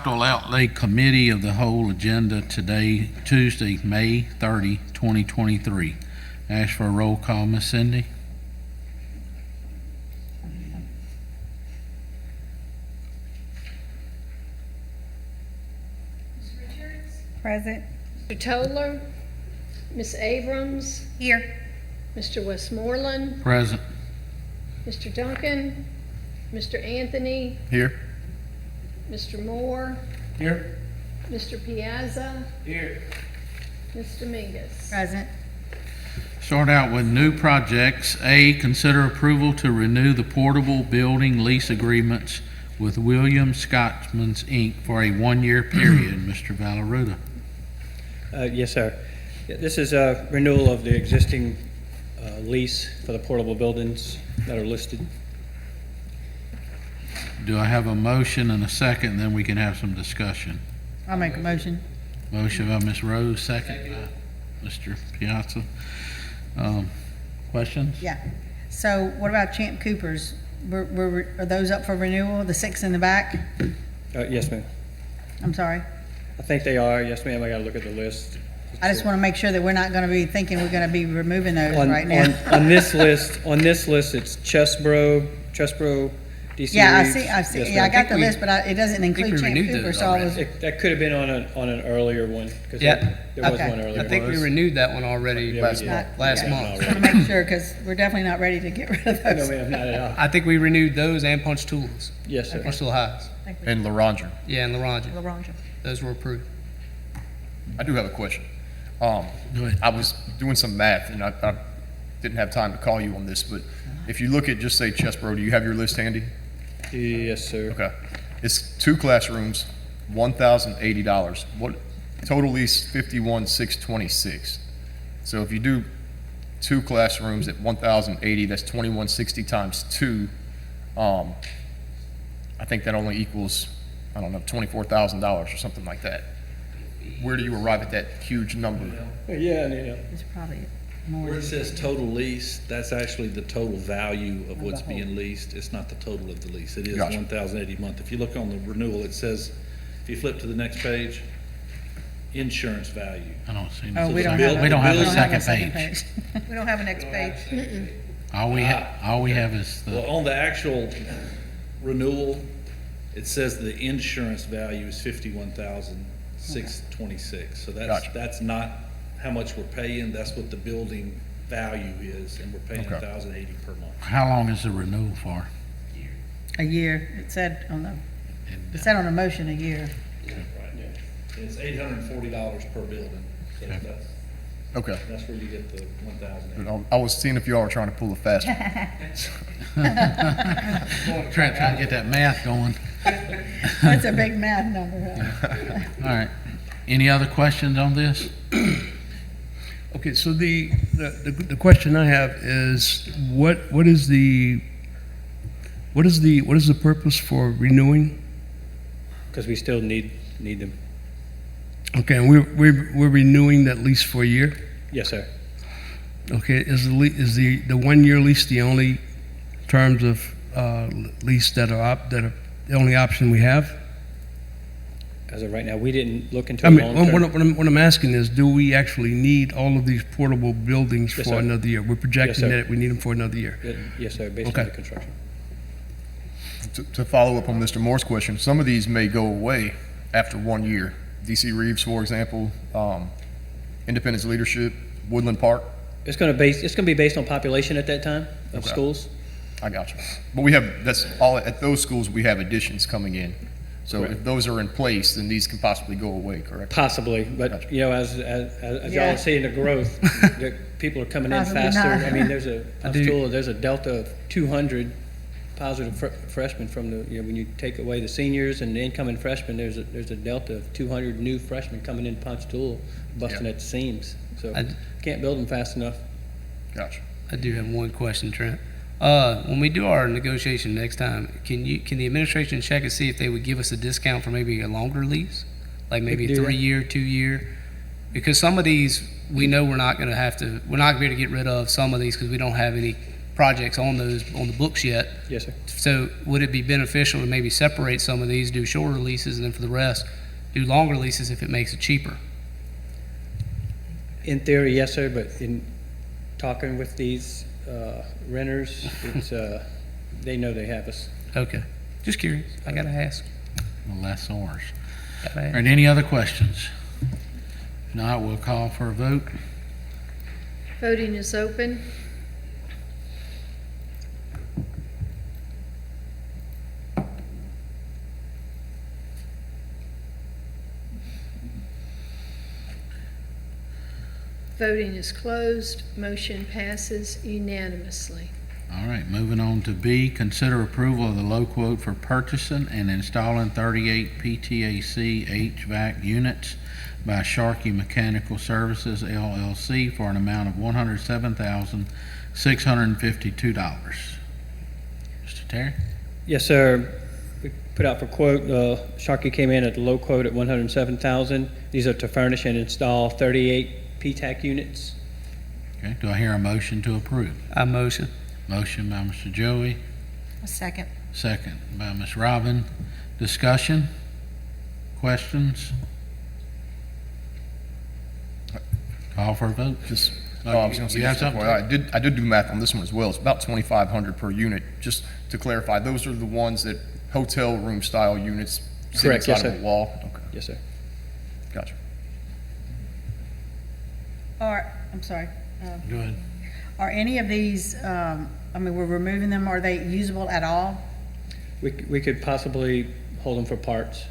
Capital Outlay Committee of the Whole agenda today, Tuesday, May 30, 2023. Ask for a roll call, Ms. Cindy. Ms. Richards? Present. Mr. Toller? Ms. Abrams? Here. Mr. Westmoreland? Present. Mr. Duncan? Mr. Anthony? Here. Mr. Moore? Here. Mr. Piazza? Here. Ms. Dominguez? Present. Start out with new projects. A, consider approval to renew the portable building lease agreements with Williams Scotsman's Inc. for a one-year period. Mr. Valaruda. Yes, sir. Yeah, this is a renewal of the existing lease for the portable buildings that are listed. Do I have a motion and a second, then we can have some discussion? I'll make a motion. Motion by Ms. Rose, second by Mr. Piazza. Questions? Yeah. So what about Champ Coopers? Are those up for renewal, the six in the back? Yes, ma'am. I'm sorry. I think they are. Yes, ma'am. I got to look at the list. I just want to make sure that we're not going to be thinking we're going to be removing those right now. On this list, it's Chesbro, DC Yeah, Reeves. I see. Yes, Yeah, I ma'am. got the list, but it doesn't include we Champ renewed Cooper, those so I was, That could have been on an earlier one. 'Cause Yeah. There was Okay. one earlier. I think we renewed that one already Yeah, we last did. month. Last Okay. month. just want to make sure, because we're definitely not ready to get rid of No, those. ma'am, not at all. I think we renewed those and punch tools. Yes, sir. Punch tool highs. And LaRondre. Yeah, and LaRonja. LaRonja. Those were approved. I do have a question. Go ahead. I was doing some math, and I didn't have time to call you on this, but if you look at, just say Chesbro, do you have your list handy? Yes, sir. Okay. It's 2 classrooms, $1,080. What, total lease, $51,626. So if you do 2 classrooms at $1,080, that's $2,160 times 2. I think that only equals, I don't know, $24,000 or something like that. Where do you arrive at that huge number? Yeah. It's probably more. Where it says total lease, that's actually the total value of what's being leased. It's not the total of the lease. It is Gotcha. $1,080 a month. If you look on the renewal, it says, if you flip to the next page, insurance value. I don't see. Oh, we the don't bill- have. We don't have we a second page. We don't have a next page. All we have is Well, the, on the actual renewal, it says the insurance value is $51,626. So Gotcha. that's not how much we're paying, that's what the building value is, and we're paying Okay. $1,080 per month. how long is the renewal for? A year. It said on the motion, a year. Right. It's $840 per building, so Okay. that's where you get the $1,080. I was seeing if y'all were trying to pull a fast one. Trying to get that math going. That's a big math number. Huh? All right. Any other questions on this? Okay, so the question I have is, what is the purpose for renewing? Because we still need them. Okay, and we're renewing that lease for a year? Yes, sir. Okay, is the 1 year lease the only terms of lease that are the only option we have? As of right now, we didn't look into I a mean, long-term. what I'm asking is, do we actually need all of these portable buildings Yes, for sir. another year? We're projecting sir. that we need them for another year. Yes, sir, based on Okay. the construction. To follow up on Mr. Moore's question, some of these may go away after 1 year. DC Reeves, for example, Independence Leadership, Woodland Park. It's going to be based on population at that time of Okay. schools. I got you. But that's all, at those schools, we have additions coming in. So Correct. if those are in place, then these can possibly go away, correct? Possibly, but, Gotcha. as y'all Yeah. are seeing the growth, people are coming in Possibly faster. not. I mean, there's a delta of 200 positive freshmen from when you take away the seniors and the incoming freshmen, there's a delta of 200 new freshmen coming in Ponchatoula, busting Yeah. at the seams. So I- can't build them fast enough. Gotcha. I do have one question, Trent. When we do our negotiation next time, can the administration check and see if they would give us a discount for maybe a longer lease? Like maybe a do that. 3-year, 2-year? Because some of these, we know we're not going to be able to get rid of some of these because we don't have any projects on the books yet. Yes, sir. So would it be beneficial to maybe separate some of these, do shorter leases, and then for the rest, do longer leases if it makes it cheaper? In theory, yes, sir, but in talking with these renters, it's, they know they have us. Okay, just curious. I gotta ask. The lessors. Gotta All ask. right, any other questions? If not, we'll call for a vote. Voting is open. Voting is closed. Motion passes unanimously. All right, moving on to B, consider approval of the low quote for purchasing and installing 38 PTAC HVAC units by Sharkey Mechanical Services LLC for an amount of $107,652. Mr. Terry? Yes, sir. We put out for quote, Sharkey came in at the low quote at $107,000. These are to furnish and install 38 PTAC units. Okay, do I hear a motion to approve? I motion. Motion by Mr. Joey, A second. second by Ms. Robin. Discussion? Questions? Call for a vote. Just, Oh, I was gonna say, you have just something? FYI, I did do math on this one as well. It's about 2,500 per unit. Just to clarify, those are the ones that hotel room style units sit Correct, yes, inside of sir. a wall? Okay, Yes, sir. gotcha. I'm sorry. Go ahead. Are any of these, I mean, we're removing them, are they usable at all? We could possibly hold them for parts.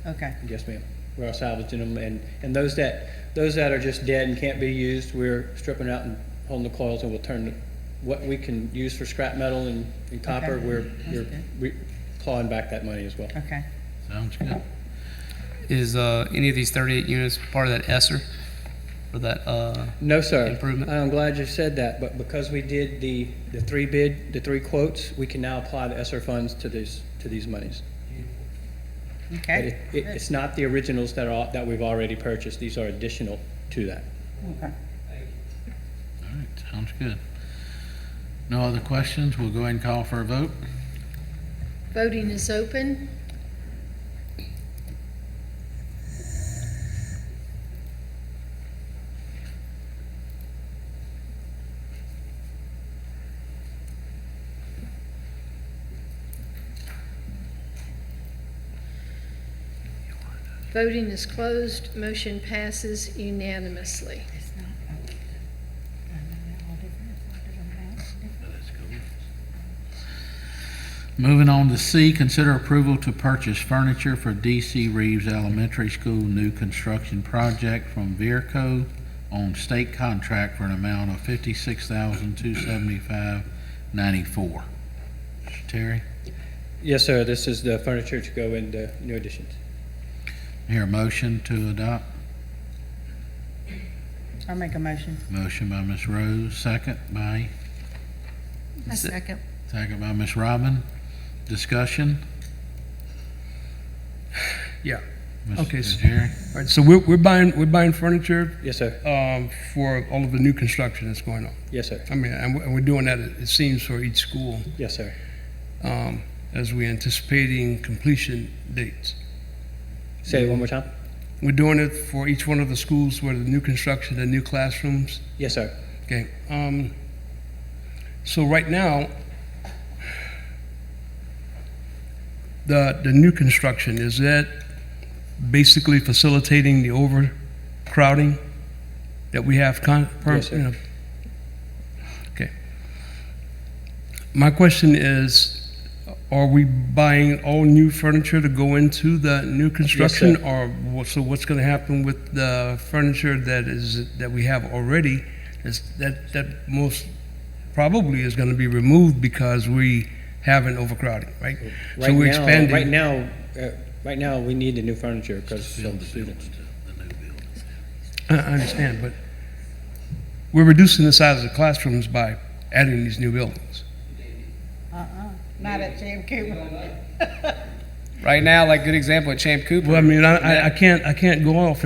Okay, Yes, ma'am. We're salvaging them, and those that are just dead and can't be used, we're stripping out and holding the coils, and we'll turn what we can use for scrap metal and copper, Okay. we're That's clawing back that money as well. okay. Sounds good. Is any of these 38 units part of that ESSER? Or that, No, sir. Improvement. I'm glad you said that, but because we did the three quotes, we can now apply the ESSER funds to these monies. But Okay. it's not the originals that we've already purchased, these are additional to that. Okay. All right, sounds good. No other questions? We'll go ahead and call for a vote. Voting is open. Voting is closed. Motion passes unanimously. Moving on to C, consider approval to purchase furniture for D.C. Reeves Elementary School new construction project from Veerco on state contract for an amount of $56,275.94. Mr. Terry, Yes, sir, this is the furniture to go in the new additions. hear a motion to adopt. I'll make a motion. Motion by Ms. Rose, second by A second. Ms. Robin. Discussion? Yeah. Mr. Okay, so- Jerry? All right, so we're buying furniture Yes, sir. for all of the new construction that's going on. Yes, sir. I mean, and we're doing that, it seems, for each school, Yes, sir. as we're anticipating completion dates. Say it one more time. We're doing it for each one of the schools where the new construction, the new classrooms. Yes, sir. Okay. So right now, the new construction, is that basically facilitating the overcrowding that we have? Yes, sir. Okay. My question is, are we buying all new furniture to go into the new construction? sir. So what's going to happen with the furniture that we have already? Is that most probably is going to be removed because we have an overcrowding, right? So we're expanding. Right now, we need the new furniture because of the students. I understand, but we're reducing the size of the classrooms by adding these new buildings. Not at Jam Cooper. Right now, like good example at Champ Cooper. Well, I mean, I can't go off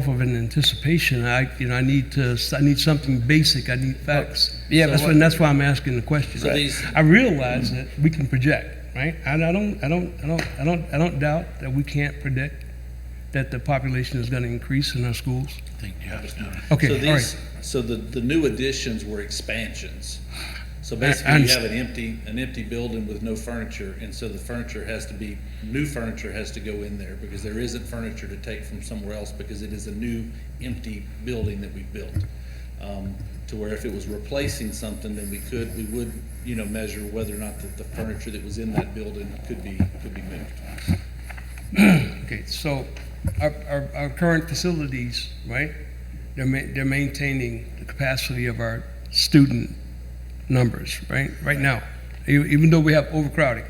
of an anticipation. I need something basic. I need facts. Yeah, That's why I'm asking the question. So these- I realize that we can project, right? And I don't doubt that we can't predict that the population is going to increase in our schools. I think Jeff's done it. Okay, So all right. these, so the new additions were expansions. So I basically, you have understand. an empty building with no furniture, and so the furniture has to be, new furniture has to go in there, because there isn't furniture to take from somewhere else, because it is a new, empty building that we built. To where if it was replacing something, then we would, measure whether or not the furniture that was in that building could be moved. Okay, so our current facilities, right? They're maintaining the capacity of our student numbers, right? Right now, even though we have overcrowding,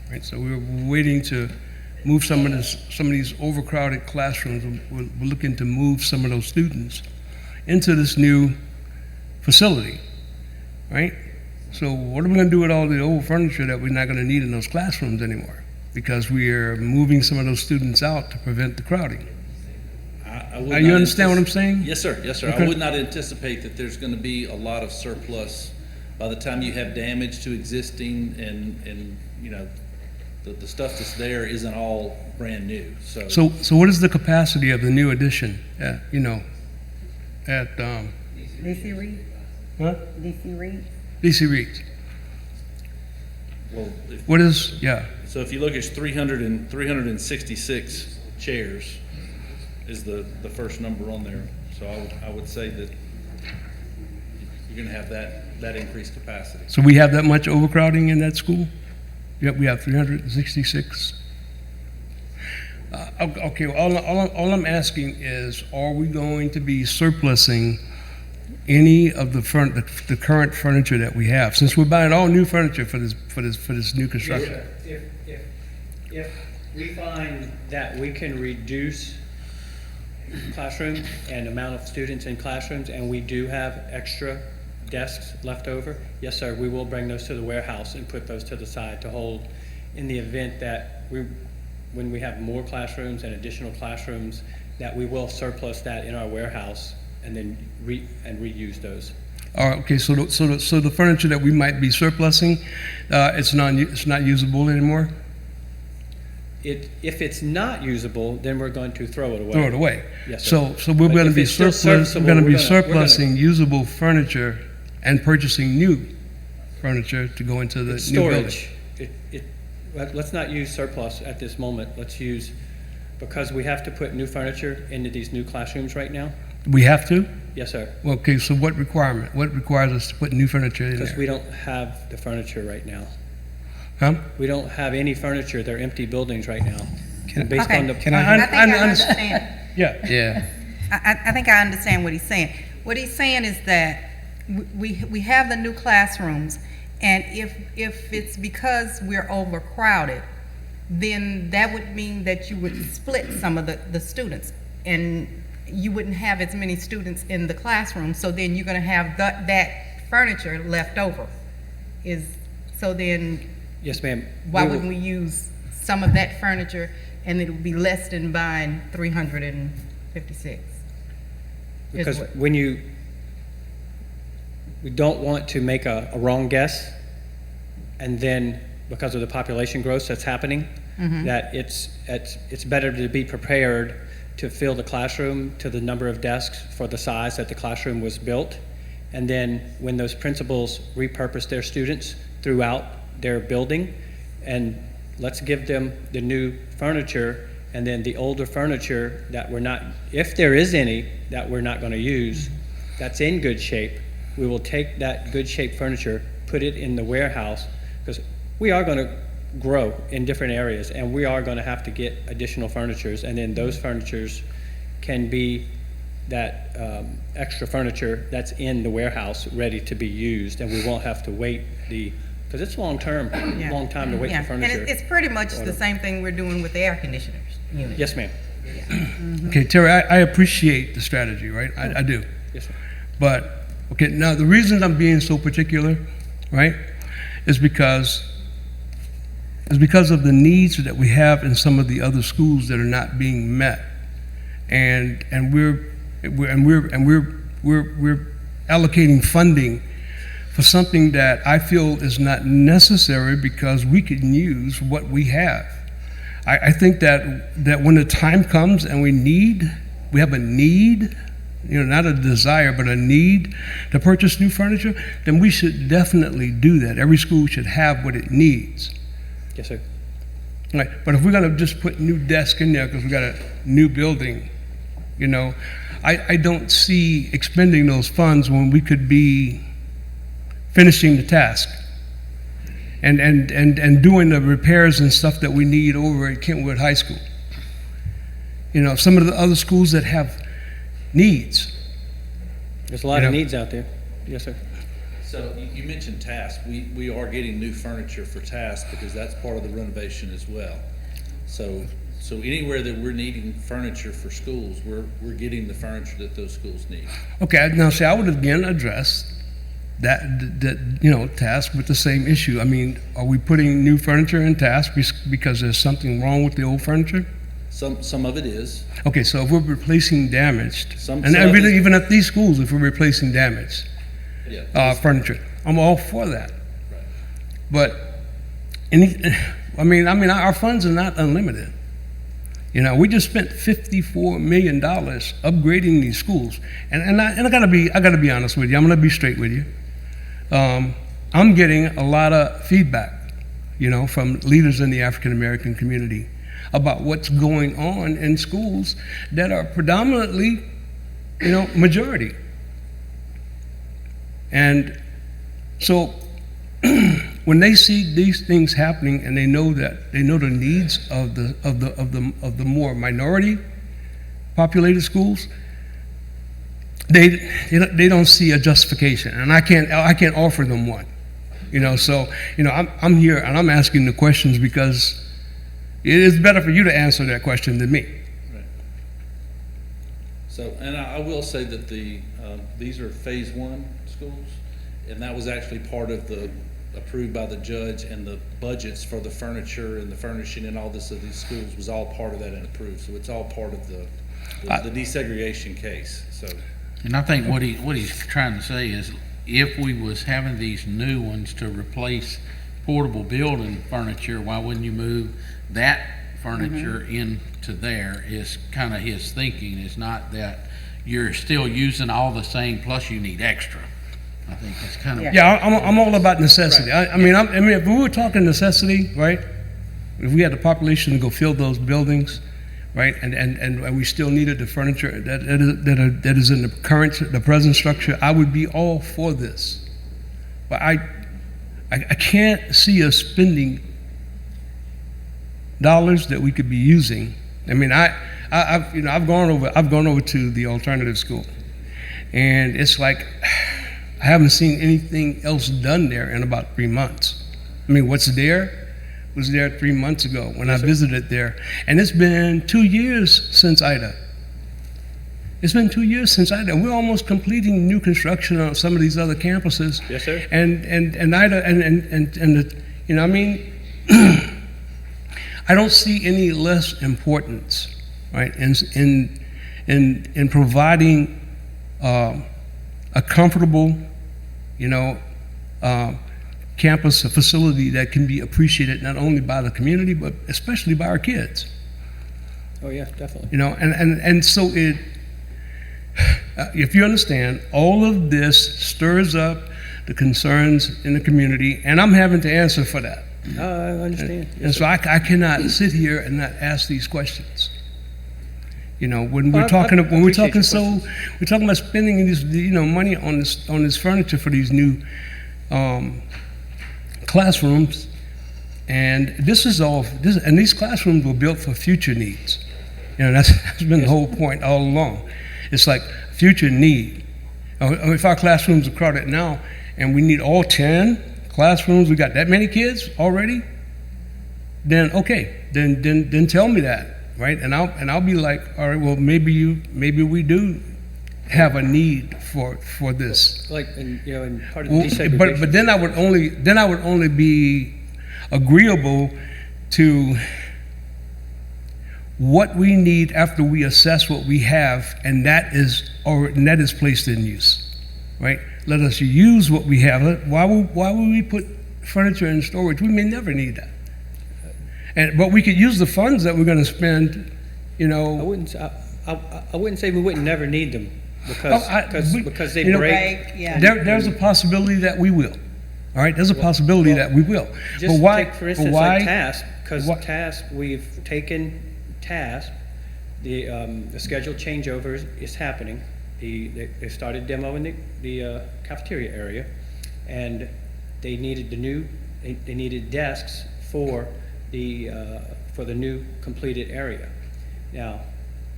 right? So we're waiting to move some of these overcrowded classrooms. We're looking to move some of those students into this new facility, right? So what are we going to do with all the old furniture that we're not going to need in those classrooms anymore? Because we are moving some of those students out to prevent the crowding. I would Now, you not understand what I'm saying? Yes, sir, yes, sir. Okay. I would not anticipate that there's gonna be a lot of surplus by the time you have damage to existing and, the stuff that's there isn't all brand new, so. So what is the capacity of the new addition at, DC Reed? huh? DC Reed? DC Reeds? Well, What is, yeah, so if you look, it's 366 chairs is the first number on there. So I would say that you're gonna have that increased capacity. so we have that much overcrowding in that school? Yep, we have 366. Okay, all I'm asking is, are we going to be surplusing any of the current furniture that we have? Since we're buying all new furniture for this new construction. If we find that we can reduce classroom and amount of students in classrooms, and we do have extra desks left over, yes, sir, we will bring those to the warehouse and put those to the side to hold in the event that when we have more classrooms and additional classrooms, that we will surplus that in our warehouse and then reuse those. Okay, so the furniture that we might be surplusing, it's not usable anymore? If it's not usable, then we're going to throw it away. Throw it away. Yes, sir. So we're But going to if be it's still surplus, we're serviceable, going to be we're gonna- surplusing usable furniture and purchasing new furniture to go into the new building. Storage. Let's not use surplus at this moment. Let's use, because we have to put new furniture into these new classrooms right now. We have to? Yes, sir. Okay, so what requires us to put new furniture in Because there? we don't have the furniture right now. Huh? We don't have any furniture. They're empty buildings right now. Can- Based Okay. on the. Can I- I think I understand. understand. Yeah. Yeah. I think I understand what he's saying. What he's saying is that we have the new classrooms, and if it's because we're overcrowded, then that would mean that you would split some of the students, and you wouldn't have as many students in the classroom, so then you're gonna have that furniture left over. So then, Yes, ma'am. why We will- wouldn't we use some of that furniture, and it would be less than buying 356? is Because what- we don't want to make a wrong guess, and then, because of the population growth that's happening, that it's better to be prepared to fill the classroom to the number of desks for the size that the classroom was built. And then when those principals repurpose their students throughout their building, and let's give them the new furniture, and then the older furniture that we're not, if there is any that we're not gonna use, that's in good shape, we will take that good shape furniture, put it in the warehouse, because we are gonna grow in different areas, and we are gonna have to get additional furnitures, and then those furnitures can be that extra furniture that's in the warehouse ready to be used, and we won't have to wait because it's long time to wait Yeah, for and furniture. it's pretty much the same thing we're doing with the air conditioners unit. Yes, ma'am. Okay, Terry, I appreciate the strategy, right? I do. Yes, sir. But, okay, now the reason I'm being so particular, right, is because is because of the needs that we have in some of the other schools that are not being met. And we're allocating funding for something that I feel is not necessary because we can use what we have. I think that when the time comes and we have a need, not a desire, but a need to purchase new furniture, then we should definitely do that. Every school should have what it needs. Yes, sir. Right. But if we're going to just put new desks in there because we got a new building, I don't see expending those funds when we could be finishing the task and doing the repairs and stuff that we need over at Kentwood High School. Some of the other schools that have needs. There's a lot of needs out there. Yes, sir. So you mentioned task. We are getting new furniture for task because that's part of the renovation as well. So anywhere that we're needing furniture for schools, we're getting the furniture that those schools need. Okay, now see, I would again address that task with the same issue. I mean, are we putting new furniture in task because there's something wrong with the old furniture? Some of it is. Okay, so if we're replacing damaged, Some and of really it- even at these schools, if we're replacing damaged Yeah. furniture, I'm all for that. Right. But our funds are not unlimited. We just spent $54 million upgrading these schools, and I gotta be honest with you. I'm gonna be straight with you. I'm getting a lot of feedback, from leaders in the African American community about what's going on in schools that are predominantly, majority. And so when they see these things happening and they know the needs of the more minority populated schools, they don't see a justification, and I can't offer them one. So I'm here and I'm asking the questions because it is better for you to answer that question than me. Right. So, and I will say that these are phase one schools, and that was actually part of the approved by the judge, and the budgets for the furniture and the furnishing and all this of these schools was all part of that and approved. So it's all part of the desegregation case. So. And I think what he's trying to say is, if we was having these new ones to replace portable building furniture, why wouldn't you move that furniture into there? Is kind of his thinking. It's not that you're still using all the same, plus you need extra. I think it's kind of. Yeah, I'm all about necessity. I mean, if we were talking necessity, right? If we had the population to go fill those buildings, right, and we still needed the furniture that is in the present structure, I would be all for this. But I can't see us spending dollars that we could be using. I mean, I've gone over to the alternative school, and it's like I haven't seen anything else done there in about 3 months. I mean, what's there was there 3 months ago when I visited there, and it's been 2 years since Ida. It's been 2 years since Ida. We're almost completing new construction on some of these other campuses. Yes, sir. And Ida I mean, I don't see any less importance, right, in providing a comfortable, campus, a facility that can be appreciated not only by the community but especially by our kids. Oh, yeah, definitely. And so if you understand, all of this stirs up the concerns in the community, and I'm having to answer for that. I understand. And so I cannot sit here and not ask these questions. When we're talking about spending this, money on this furniture for these new classrooms, and these classrooms were built for future needs. That's been the whole point all along. It's like future need. If our classrooms are crowded now, and we need all 10 classrooms, we got that many kids already, then okay, then tell me that, right? And I'll be like, all right, well, maybe we do have a need for this. Like, and part of the desegregation. But then I would only be agreeable to what we need after we assess what we have, and that is placed in use, right? Let us use what we have. Why would we put furniture in storage? We may never need that. But we could use the funds that we're going to spend, I wouldn't say we wouldn't never need them, because they break. Yeah. There's a possibility that we will. All right, there's a possibility that we will. Just but why? take, for instance, but why, like TASP, because why- TASP, we've taken TASP, the scheduled changeover is happening. They started demoing the cafeteria area, and they needed they needed desks for the new completed area. Now,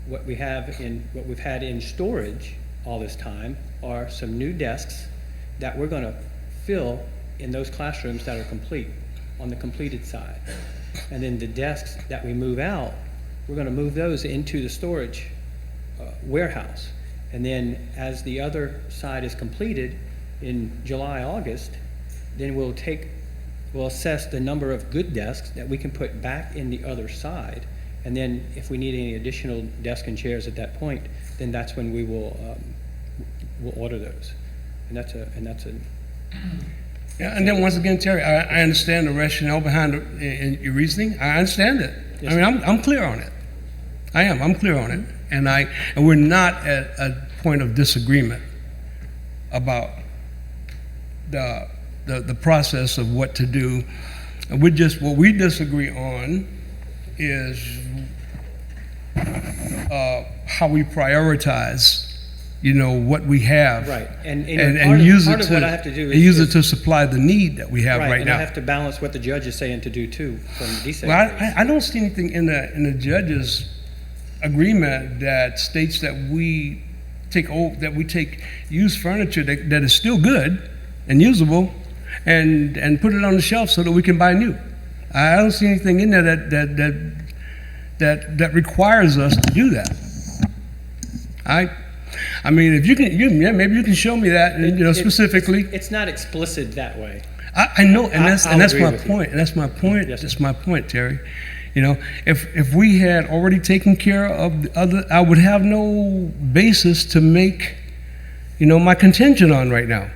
what we've had in storage all this time are some new desks that we're gonna fill in those classrooms that are complete, on the completed side. And then the desks that we move out, we're gonna move those into the storage warehouse. And then as the other side is completed in July, August, then we'll assess the number of good desks that we can put back in the other side. And then if we need any additional desks and chairs at that point, then that's when we will we'll order those. And that's a Yeah, and then once again, Terry, I understand the rationale behind in your reasoning. I understand it. Yes, I mean, I'm clear on it. I am. I'm clear on it, and we're not at a point of disagreement about the process of what to do. And what we disagree on is how we prioritize, what we have, right. And use part it of what I have to do and use it to supply the need that we have right and now. I have to balance what the judge is saying to do too from DSEC. Well, I don't see anything in the judge's agreement that states that we take used furniture that is still good and usable and put it on the shelf so that we can buy new. I don't see anything in there that requires us to do that. I mean, if you can, maybe you can show me that, specifically. It's not explicit that way. I know, and that's agree my with you. point. And that's my point. Yes, sir. That's my point, Terry. If we had already taken care of the other, I would have no basis to make, my contention on right now.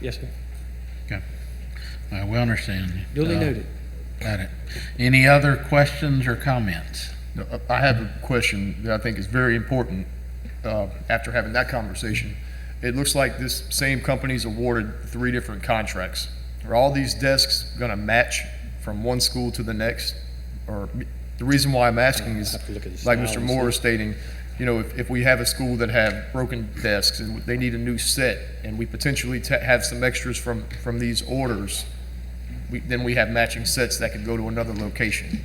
Yes, sir. Okay. We understand. Duly noted. Got it. Any other questions or comments? No, I have a question that I think is very important after having that conversation. It looks like this same company's awarded 3 different contracts. Are all these desks going to match from one school to the next? Or the reason why I'm asking is, I'll have to look at the like style Mr. and Moore is see. stating, if we have a school that have broken desks and they need a new set, and we potentially have some extras from these orders, then we have matching sets that could go to another location.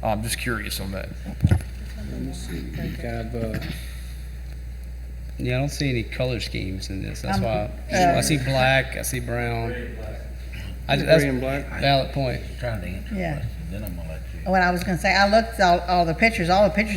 I'm just curious on that. Let me see. We have, Yeah, I don't see any color schemes in this. That's I'm- why I see black, I see brown. That's gray and black. valid point. Trying to answer the Yeah. question, then I'm gonna let you. What I was gonna say, I looked at all the pictures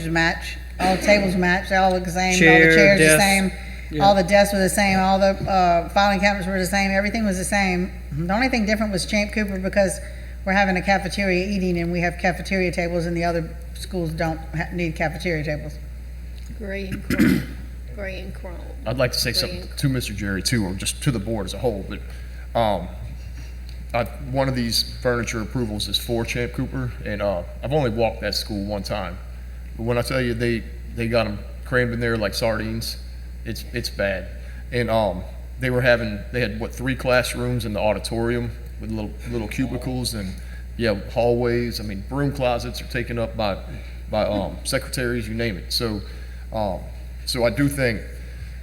match, all the tables match, they all look the same, all Chair, the chairs the desk, same, yeah. all the desks were the same, all the filing cabinets were the same, everything was the same. The only thing different was Champ Cooper because we're having a cafeteria eating and we have cafeteria tables and the other schools don't need cafeteria tables. Gray and chrome. Gray and chrome. I'd like to say something to Mr. Jerry too, or just to the board as a whole, but one of these furniture approvals is for Champ Cooper, and I've only walked that school one time. But when I tell you they got them crammed in there like sardines, it's bad. And they had 3 classrooms in the auditorium with little cubicles and hallways. I mean, broom closets are taken up by secretaries, you name it. So I do think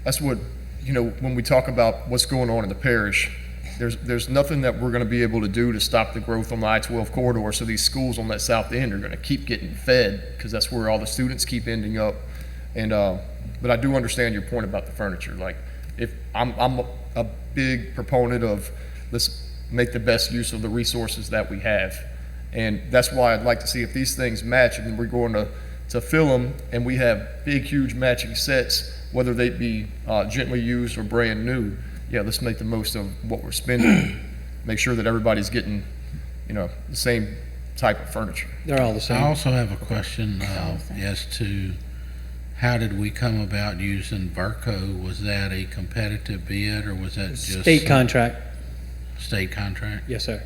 that's what, when we talk about what's going on in the parish, there's nothing that we're going to be able to do to stop the growth on the I-12 corridor. So these schools on that south end are going to keep getting fed because that's where all the students keep ending up. And but I do understand your point about the furniture. Like, if I'm a big proponent of let's make the best use of the resources that we have, and that's why I'd like to see if these things match and we're going to fill them and we have big, huge matching sets, whether they be gently used or brand new. Yeah, let's make the most of what we're spending. Make sure that everybody's getting, the type of furniture. They're all the I same. also have a question all the same. as to how did we come about using Verco? Was that a competitive bid or was that just? State contract, State contract? yes, sir.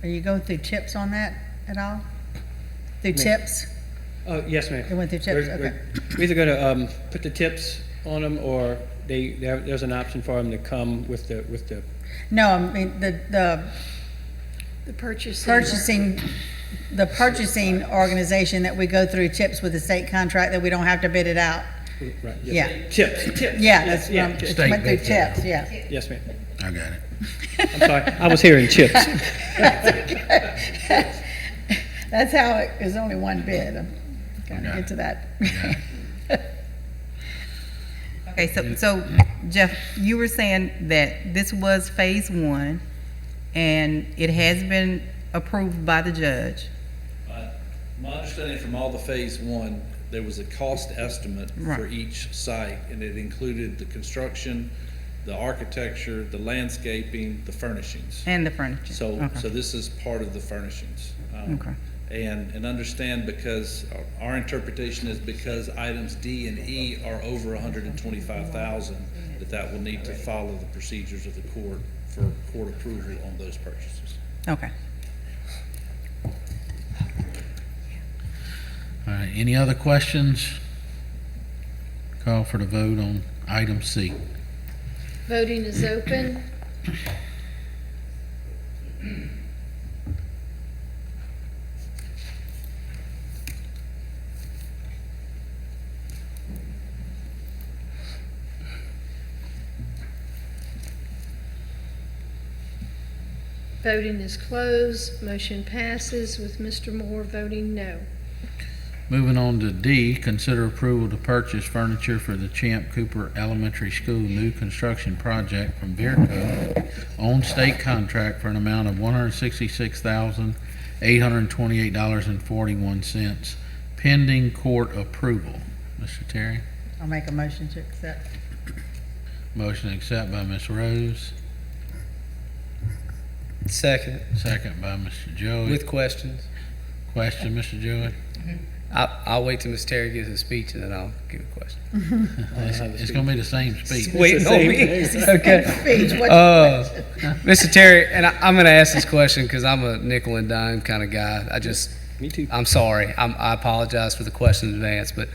Are you going through chips on that at all? Through tips? Oh, yes, ma'am. It went through tips, okay. We're either gonna, put the tips on them, or there's an option for them to come with the, No, I mean, the The purchasing organization that we go through tips with the state contract that we don't have to bid it out. right, Yeah. yes. Tips. Yeah, that's what I'm, tips. State went through bid. tips, yeah. Yes, ma'am. I got it. I'm sorry, I was hearing chips. That's how it, there's only one bid. I'm gonna Okay. get to that. Okay, so Jeff, you were saying that this was phase one, and it has been approved by the judge. My understanding from all the phase one, there was a cost estimate for Right. each site, and it included the construction, the architecture, the landscaping, the furnishings. And the furniture. So Okay. this is part of the furnishings. Okay. And understand, because our interpretation is because items D and E are over 125,000, that will need to follow the procedures of the court for court approval on those purchases. Okay. All right, any other questions? Call for the vote on item C. Voting is open. Voting is closed. Motion passes with Mr. Moore voting no. Moving on to D, consider approval to purchase furniture for the Champ Cooper Elementary School new construction project from Verco on state contract for an amount of $166,828.41 pending court approval. Mr. Terry? I'll make a motion to accept. Motion to accept by Ms. Rose, Second, second by Mr. Joey. with questions. Question, Mr. Joey? I'll wait till Ms. Terry gives a speech and then I'll give a question. It's gonna be the same speech. Waiting on same me. thing. Okay. Speech, what's Mr. Terry, and I'm going to ask this question because I'm a nickel and dime kind of guy. Me too. I'm sorry. I apologize for the question in advance, but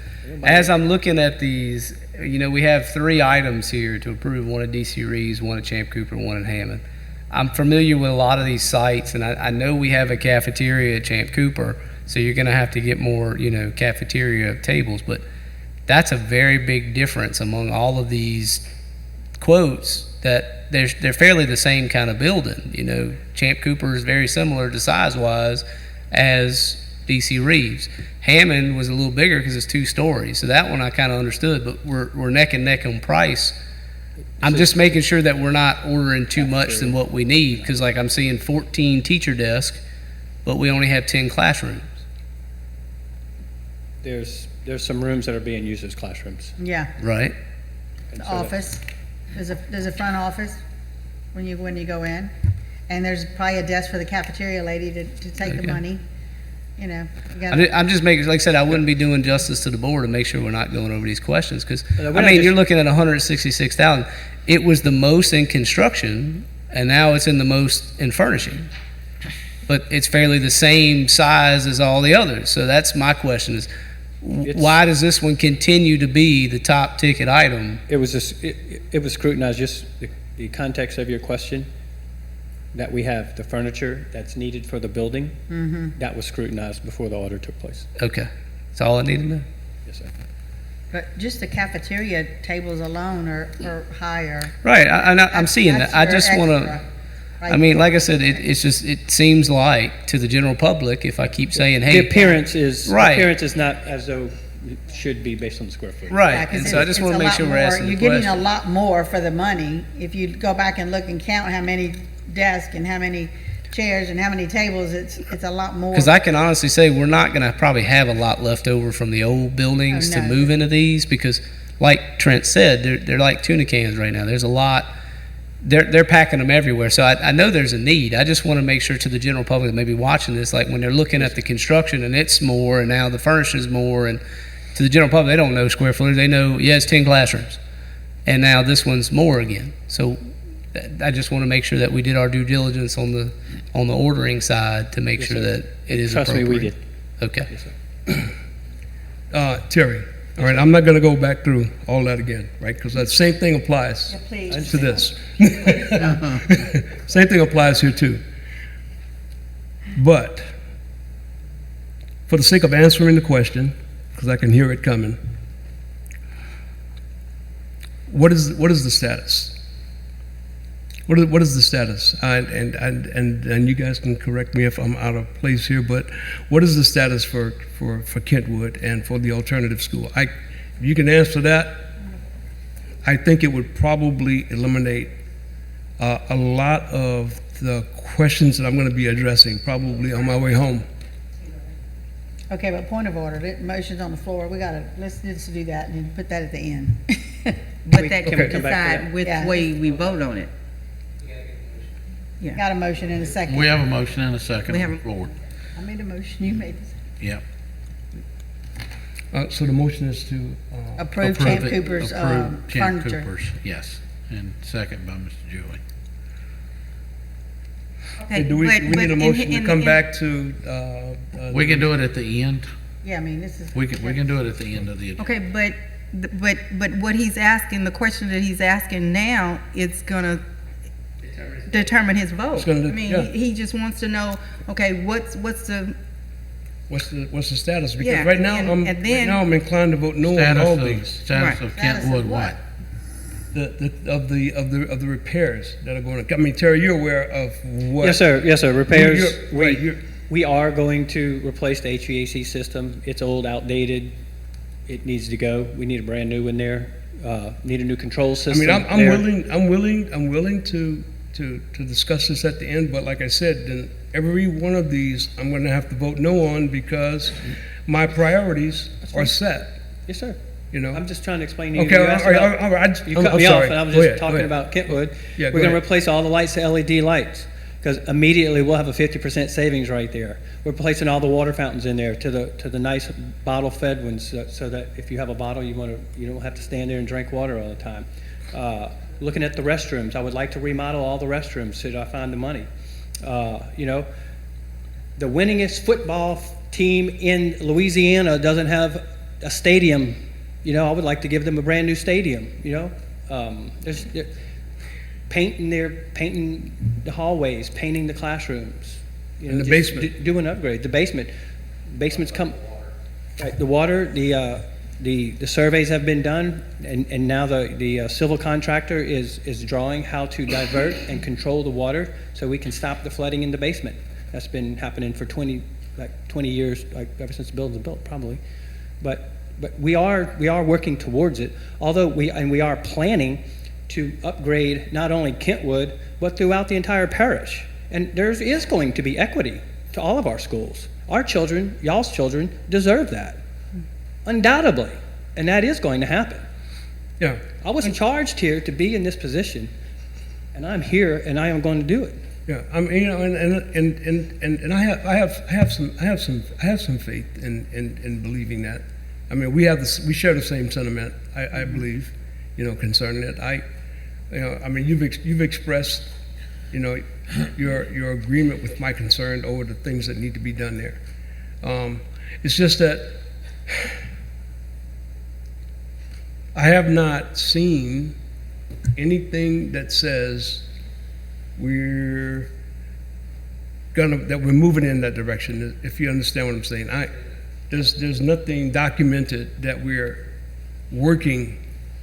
as I'm looking at these, we have 3 items here to approve, one at DC Reeves, one at Champ Cooper, and one at Hammond. I'm familiar with a lot of these sites, and I know we have a cafeteria at Champ Cooper, so you're going to have to get more, cafeteria tables, but that's a very big difference among all of these quotes that they're fairly the same kind of building. Champ Cooper is very similar to size-wise as DC Reeves. Hammond was a little bigger because it's 2 stories, so that one I kind of understood, but we're neck and neck on price. I'm just making sure that we're not ordering too much than what we need, because like I'm seeing 14 teacher desks, but we only have 10 classrooms. There's some rooms that are being used as classrooms. Yeah, Right? And the so office. There's a front office when you go in. And there's probably a desk for the cafeteria lady to take the Okay. money. You gotta- I'm just making, like I said, I wouldn't be doing justice to the board to make sure we're not going over these questions, because, we're I not mean, just- you're looking at 166,000. It was the most in construction, and now it's in the most in furnishing. But it's fairly the same size as all the others, so that's my question is, why does this one continue to be the top ticket item? It was just, it was scrutinized, just the context of your question, that we have the furniture that's needed for the building. That was scrutinized before the order took place. Okay, that's all I need to know. Yes, sir. But just the cafeteria tables alone are higher. Right, I'm seeing that. I That's just your want extra, to, right? I mean, like I said, it seems like to the general public, if I keep saying, The hey, appearance is, Right. appearance is not as though it should be based on the square footage. Yeah, right, 'cause and so I it's just want to a make lot sure we're more- asking the You're getting a question. lot more for the money if you go back and look and count how many desks and how many chairs and how many tables. It's a lot more. Because I can honestly say, we're not going to probably have a lot left over from the old buildings Oh, to no. move into these, because like Trent said, they're like tuna cans right now. There's a lot they're packing them everywhere. So I know there's a need. I just want to make sure to the general public that may be watching this, like when they're looking at the construction and it's more, and now the furnishing's more, and to the general public, they don't know square footage. They know, yeah, it's 10 classrooms, and now this one's more again. So I just want to make sure that we did our due diligence on the ordering side to make Yes, sure sir. that it is Trust me, appropriate. we did. Okay. Terry, all right, I'm not going to go back through all that again, right? Because that same thing applies Please. to this. Same thing applies here too. But for the sake of answering the question, because I can hear it coming, what is the status? What is the status? And you guys can correct me if I'm out of place here, but what is the status for Kentwood and for the alternative school? If you can answer that, I think it would probably eliminate a lot of the questions that I'm going to be addressing probably on my way home. Okay, but point of order, the motion's on the floor, let's just do that and put that at the end. But that can Okay. Come back to decide which Yeah. way we vote on it. Got a motion and a second. We have a motion and a second We on the have a- floor. I made a motion, you made it. Yep. So the motion is to, Approve Champ it- Cooper's approve Champ furniture. Cooper's, yes, and second by Mr. Julie. Okay, do we but need a in- motion to in- come in- back to? We can do it at the end. Yeah, I mean, this is. We can do it at the end of the agenda. Okay, but what he's asking, the question that he's asking now, it's gonna determine his vote. It's gonna I mean, yeah. he just wants to know, okay, what's the, What's the status? Because Yeah, right now, and then- I'm inclined to vote no on all these. Status of Status of Kentwood what? what? Of the repairs that are going to, I mean, Terry, you're aware of what? Yes, sir, yes, sir, repairs, Right, you're, we are going to replace the HVAC system. It's old, outdated, it needs to go. We need a brand new one there, need a new control I system mean, I'm there. willing to discuss this at the end, but like I said, then every one of these, I'm going to have to vote no on because my priorities are set, Yes, sir. you know? I'm just trying to explain to you. Okay, You all asked right, about- all right. You I'm cut me off, sorry. and I was Go just ahead, go talking ahead. about Kentwood. Yeah, go We're gonna ahead. replace all the lights to LED lights, because immediately we'll have a 50% savings right there. We're replacing all the water fountains in there to the nice bottle-fed ones, so that if you have a bottle, you don't have to stand there and drink water all the time. Looking at the restrooms, I would like to remodel all the restrooms, should I find the money. The winningest football team in Louisiana doesn't have a stadium. I would like to give them a brand new stadium. They're painting the hallways, painting the classrooms. And the just basement. do an upgrade. Basements come. Right, the water, the surveys have been done, and now the civil contractor is drawing how to divert and control the water so we can stop the flooding in the basement. That's been happening for 20 years, ever since the building's built, probably. But we are working towards it. Although we are planning to upgrade not only Kentwood but throughout the entire parish. And there is going to be equity to all of our schools. Our children, y'all's children, deserve that, undoubtedly, and that is going to happen. Yeah. I wasn't charged here to be in this position, and I'm here, and I am going to do it. Yeah, I mean, and I have some faith in believing that. I mean, we share the same sentiment. I believe, concerning it. I mean, you've expressed, your agreement with my concern over the things that need to be done there. It's just that I have not seen anything that says we're moving in that direction, if you understand what I'm saying. There's nothing documented that we're working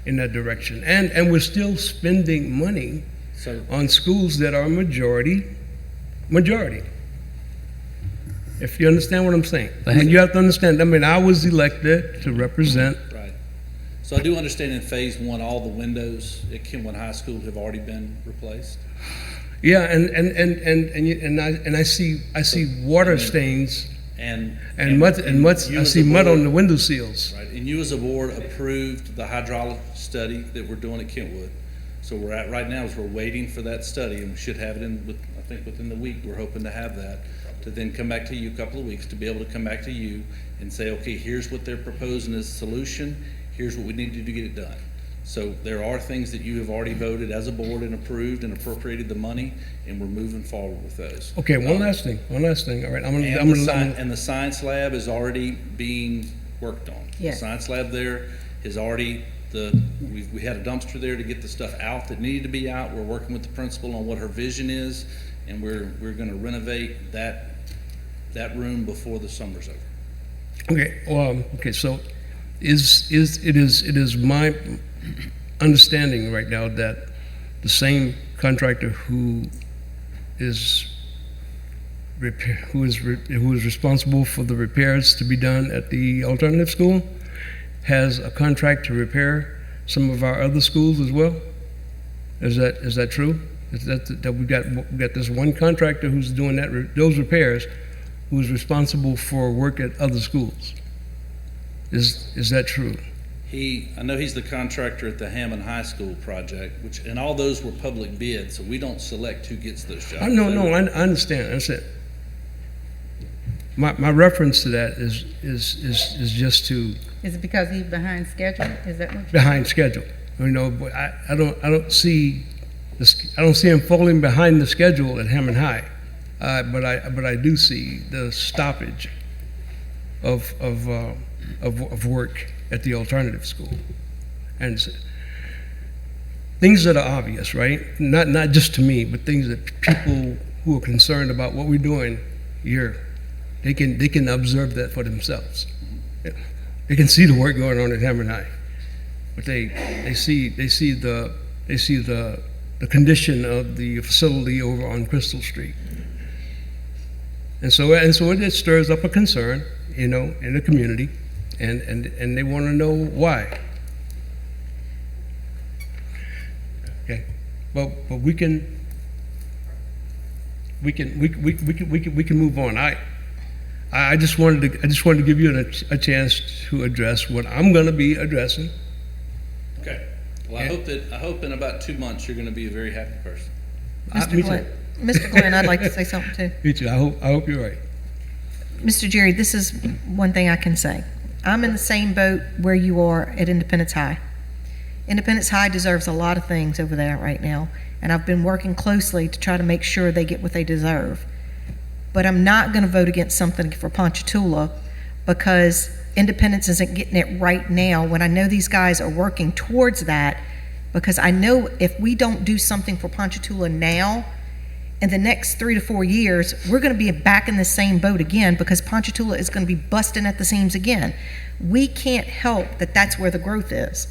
in that direction. And we're still spending money So on schools that are majority. If you understand what I'm saying. I mean, you have to understand, I was elected to represent. Right. So I do understand in phase one, all the windows at Kentwood High School have already been replaced. Yeah, and I see water stains And mud, you I as see a mud board- on the window sills. Right, and you as a board approved the hydraulic study that we're doing at Kentwood. So we're at right now is we're waiting for that study, and we should have it I think within the week. We're hoping to have that, to then come back to you a couple of weeks, to be able to come back to you and say, okay, here's what they're proposing as a solution, here's what we need to do to get it done. So there are things that you have already voted as a board and approved and appropriated the money, and we're moving forward with those. Okay, one last thing, all right, And the science lab is already being worked on. Yes. The science lab there is already, we had a dumpster there to get the stuff out that needed to be out. We're working with the principal on what her vision is, and we're gonna renovate that room before the summer's over. Okay, okay, so it is my understanding right now that the same contractor who is responsible for the repairs to be done at the alternative school has a contract to repair some of our other schools as well? Is that true? Is that we got this one contractor who's doing those repairs, who's responsible for work at other schools? Is that true? I know he's the contractor at the Hammond High School project, and all those were public bids, so we don't select who gets those jobs. No, I understand. That's it. My reference to that is just to Is it because he's behind schedule? Is that what? behind schedule. You know, but I don't see him falling behind the schedule at Hammond High, but I do see the stoppage of work at the alternative school, and things that are obvious, right? Not just to me, but things that people who are concerned about what we're doing here, they can observe that for themselves. They can see the work going on at Hammond High, but they see the condition of the facility over on Crystal Street, and so it stirs up a concern, you know, in the community. And they want to know why. Okay, but we can move on. I just wanted to give you a chance to address what I'm going to be addressing. Okay. Well, I hope in about 2 months you're going to be a very happy person. Me too. Mr. Glenn, I'd like to say something too. Me too. I hope you're right. Mr. Jerry, this is one thing I can say. I'm in the same boat where you are at Independence High. Independence High deserves a lot of things over there right now, and I've been working closely to try to make sure they get what they deserve. But I'm not going to vote against something for Ponchatoula because Independence isn't getting it right now when I know these guys are working towards that, because I know if we don't do something for Ponchatoula now, in the next 3 to 4 years, we're going to be back in the same boat again because Ponchatoula is going to be busting at the seams again. We can't help that that's where the growth is.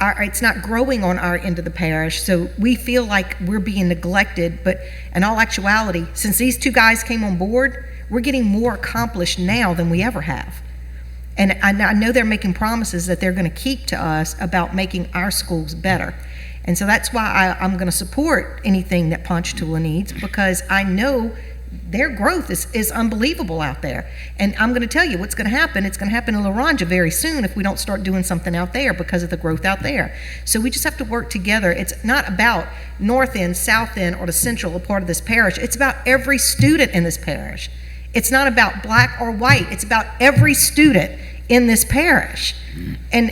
It's not growing on our end of the parish, so we feel like we're being neglected, but in all actuality, since these two guys came on board, we're getting more accomplished now than we ever have. And I know they're making promises that they're going to keep to us about making our schools better. And so that's why I'm going to support anything that Ponchatoula needs, because I know their growth is unbelievable out there. And I'm going to tell you what's going to happen. It's going to happen in Laranja very soon if we don't start doing something out there because of the growth out there. So we just have to work together. It's not about North End, South End, or the central part of this parish. It's about every student in this parish. It's not about black or white. It's about every student in this parish. And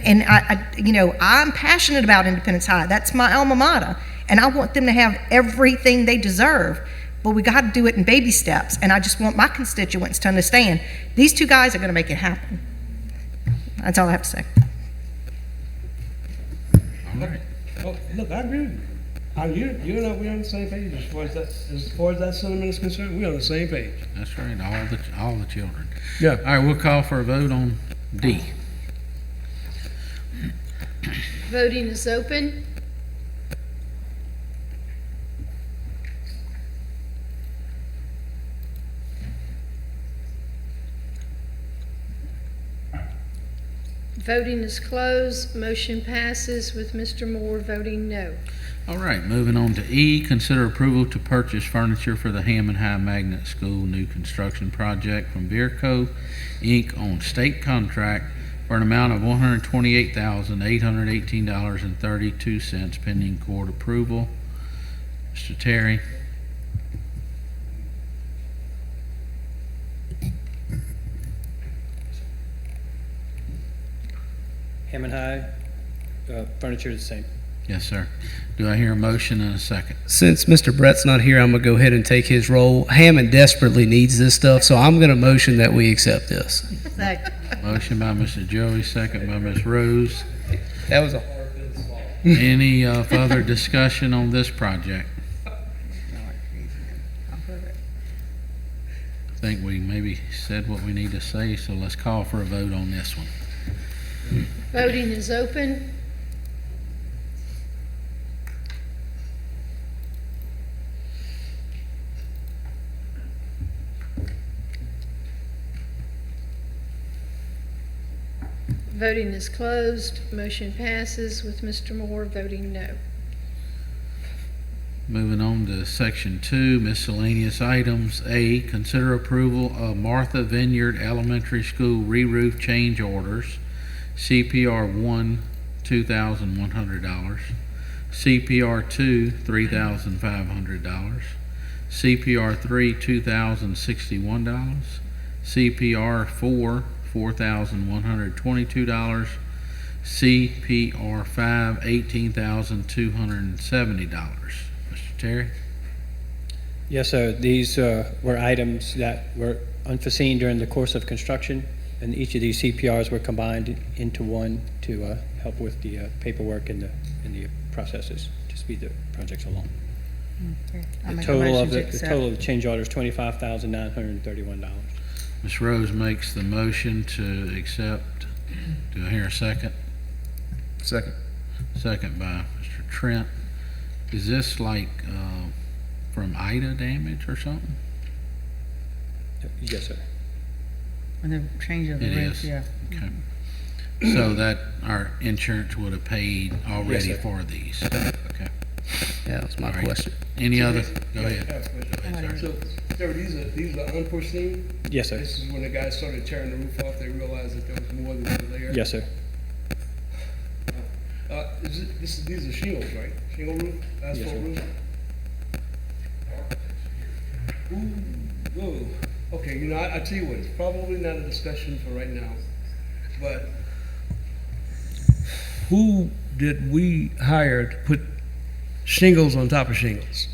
I'm passionate about Independence High. That's my alma mater. And I want them to have everything they deserve. But we got to do it in baby steps. And I just want my constituents to understand these two guys are going to make it happen. That's all I have to say. All right. Oh, look, I agree with you. You and I, we're on the same page as far as that sentiment is concerned. We're on the same page. That's right, all the children. Yeah. All right, we'll call for a vote on D. Voting is open. Voting is closed. Motion passes with Mr. Moore voting no. All right, moving on to E, consider approval to purchase furniture for the Hammond High Magnet School new construction project from Veerco, Inc. on state contract for an amount of $128,818.32 pending court approval. Mr. Terry. Hammond High, furniture is the same. Yes, sir. Do I hear a motion and a second? Since Mr. Brett's not here, I'm gonna go ahead and take his role. Hammond desperately needs this stuff, so I'm gonna motion that we accept this. Second. Motion by Mr. Joey, second by Ms. Rose. That was a hard pill to swallow. Any further discussion on this project? I think we maybe said what we need to say, so let's call for a vote on this one. Voting is open. Voting is closed. Motion passes with Mr. Moore voting no. Moving on to section 2, miscellaneous items. A, consider approval of Martha Vineyard Elementary School re-roof change orders. CPR 1, $2,100. CPR 2, $3,500. CPR 3, $2,061. CPR 4, $4,122. CPR 5, $18,270. Mr. Terry? Yes, sir. These were items that were unforeseen during the course of construction, and each of these CPRs were combined into one to help with the paperwork and the processes to speed the projects along. I'll The make a total motion of to the accept. total of the change order is $25,931. Ms. Rose makes the motion to accept. Do I hear a second? Second. Second by Mr. Trent. Is this like from Ida damage or something? Yes, sir. And the change of the It roof, is. yeah. Okay. So that our insurance would have paid already Yes, sir. for these? Okay. Yeah, that was my All right. question. Any other? Go ahead. Yeah, Go ahead, sir. So, Terry, these are unforeseen? Yes, sir. This is when the guys started tearing the roof off, they realized that there was more than one layer? Yes, sir. These are shingles, right? Shingle roof, asphalt sir. roof? Ooh, whoa. Okay, I tell you what, it's probably not a discussion for right now, but who did we hire to put shingles on top of shingles?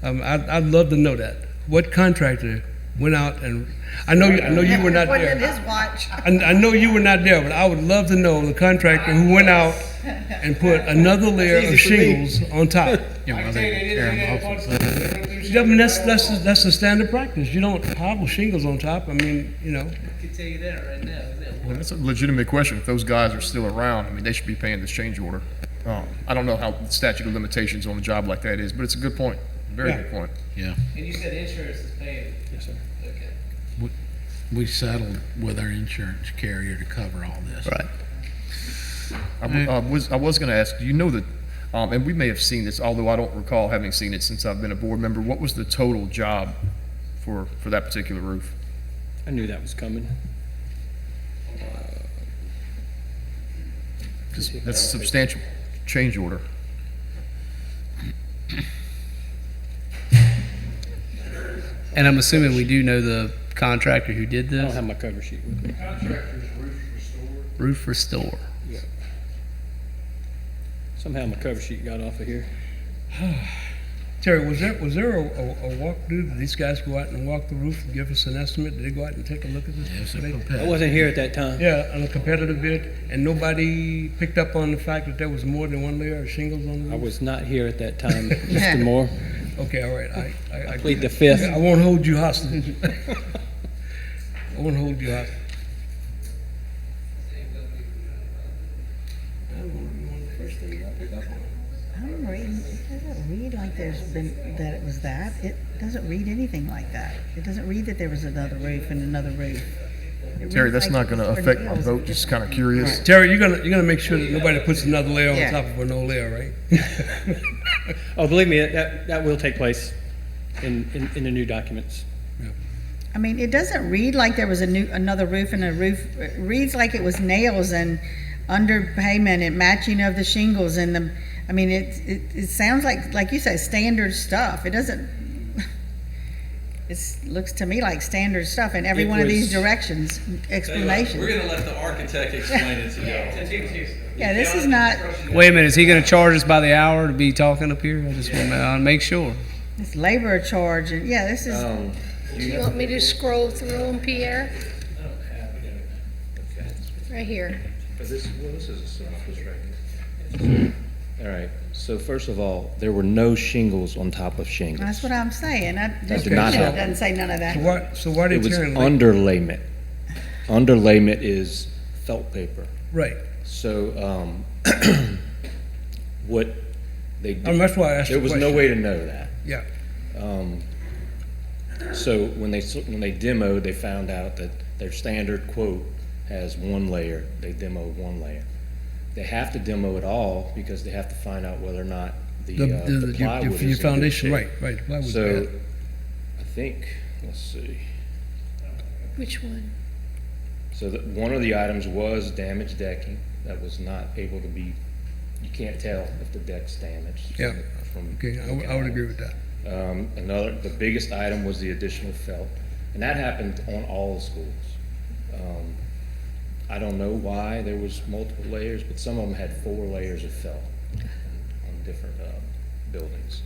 I'd love to know that. What contractor went out and, I know you were not Wasn't in there. his watch. I know you were not there, but I would love to know the contractor who went out and put another layer of shingles on top. Yeah, well, they tear 'em off and put it- Yeah, I mean, that's the standard practice. You don't hobble shingles on top. I mean, I can tell you that right now. Well, that's a legitimate question. If those guys are still around, I mean, they should be paying this change order. I don't know how the statute of limitations on a job like that is, but it's a good point. Very Yeah. good point. Yeah. And you said insurance is paying. Yes, sir. Okay. We settled with our insurance carrier to cover all this. Right. I was going to ask, do you know that, and we may have seen this, although I don't recall having seen it since I've been a board member, what was the total job for that particular roof? I knew that was coming. Because that's a substantial change order. And I'm assuming we do know the contractor who did I don't this? have my cover sheet with me. Roof Restore. Somehow my cover sheet got off of here. Terry, was there a walkthrough? Did these guys go out and walk the roof and give us an estimate? Did they go out and take a look at this? Yes, Did they- I competitive. wasn't here at that time. Yeah, on a competitive bid, and nobody picked up on the fact that there was more than one layer of shingles on the I roof? was not here at that time, Mr. Moore. Okay, all right, I Plead the fifth. I won't hold you hostage. I won't hold you hostage. I don't know, one of the first things I picked up on. I'm reading, it doesn't read like there's been, that it was that. It doesn't read anything like that. It doesn't read that there was another roof and another roof. It Terry, reads that's like not going to it's affect pretty my close. vote, just kind of curious. Terry, you're gonna make sure that nobody puts another layer on Yeah. top of no layer, right? Oh, believe me, that will take place in the new documents. I mean, it doesn't read like there was another roof and a roof. It reads like it was nails and underpayment and matching of the shingles and the, I mean, it sounds like you said, standard stuff. It doesn't, it looks to me like standard stuff in every It one of these was- directions, explanations. We're gonna let the architect explain it to y'all. Yeah, this is not, Wait a minute, is he gonna charge us by the hour to be talking up here? I just wanna make sure. it's labor charge and, yeah, this is, Do you want me to scroll through them, Pierre? Right here. This is a synopsis right here. All right, so first of all, there were no shingles on top of shingles. that's what I'm saying. That That did not happen. doesn't say none of that. So why It they was tearing? underlayment. Underlayment is felt paper. Right. So, what they did. That's why I asked the There was no question. way to know that. Yeah. So when they demoed, they found out that their standard quote has one layer. They demoed one layer. They have to demo it all because they have to find out whether or not the plywood is in Your good foundation, shape. right. Why would So that? I think, let's see. Which one? So that one of the items was damaged decking that was not able to be, you can't tell if the deck's damaged. Yeah. from Okay, looking I would at it. agree with that. The biggest item was the additional felt, and that happened on all the schools. I don't know why there was multiple layers, but some of them had 4 layers of felt on different buildings.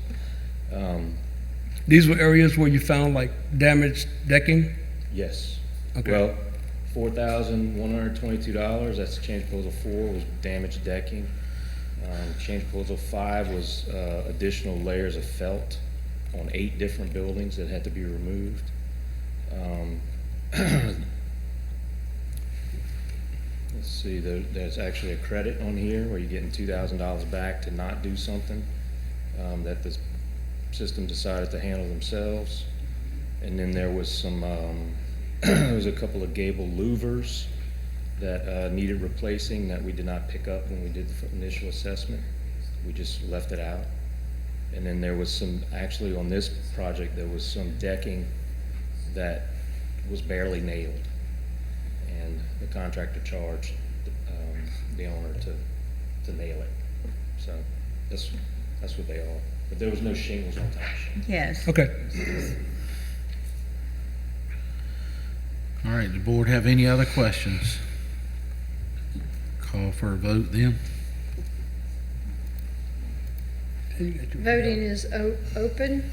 These were areas where you found like damaged decking? Yes. Okay. Well, $4,122, that's change proposal 4 was damaged decking. Change proposal 5 was additional layers of felt on 8 different buildings that had to be removed. Let's see, there's actually a credit on here where you're getting $2,000 back to not do something that the system decided to handle themselves. And then there was some, there was a couple of gable louvers that needed replacing that we did not pick up when we did the initial assessment. We just left it out. And then there was some, actually on this project, there was some decking that was barely nailed. And the contractor charged the owner to nail it. So that's what they are. But there was no shingles on top. Yes. Okay. All right, the board have any other questions? Call for a vote then. Voting is open.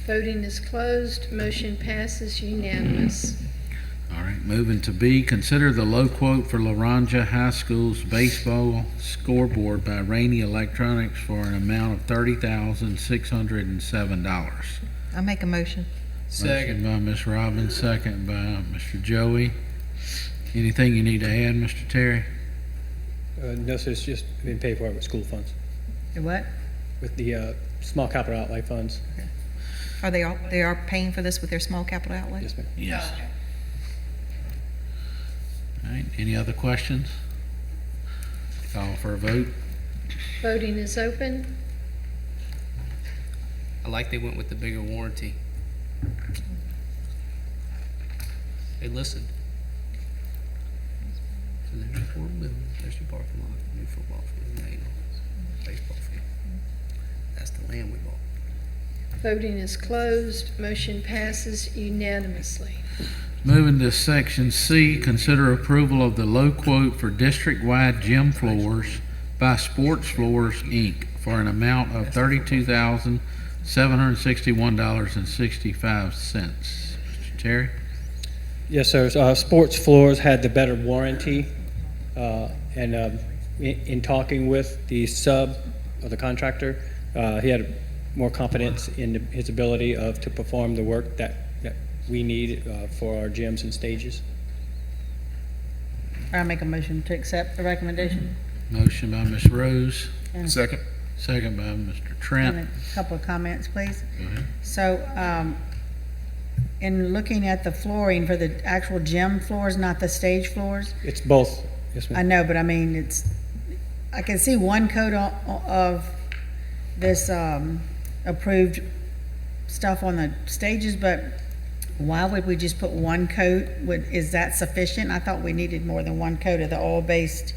Voting is closed. Motion passes unanimous. All right, moving to B, consider the low quote for Laranja High School's baseball scoreboard by Rainey Electronics for an amount of $30,607. I make a motion. Motion by Ms. Robbins, second by Mr. Joey. Anything you need to add, Mr. Terry? No, sir, it's just been paid for with school funds, The what? with the small capital outlay funds. Are they are paying for this with their small capital outlay? Yes, ma'am. Yes. All right, any other questions? Call for a vote. Voting is open. I like they went with the bigger warranty. They listened. So there's your 4 buildings, there's your parking lot, new football field, baseball field. That's the land we bought. Voting is closed. Motion passes unanimously. Moving to section C, consider approval of the low quote for district-wide gym floors by Sports Floors, Inc. for an amount of $32,761.65. Mr. Terry? Yes, sir. Sports Floors had the better warranty, and in talking with the sub of the contractor, he had more confidence in his ability to perform the work that we need for our gyms and stages. I make a motion to accept the recommendation. Motion by Ms. Rose, Second. second by Mr. And Trent. a couple of comments, please. Go ahead. So, in looking at the flooring for the actual gym floors, not the stage floors, It's both, yes, I ma'am. know, but I mean, I can see one coat of this, approved stuff on the stages, but why would we just put one coat? Is that sufficient? I thought we needed more than one coat of the oil-based.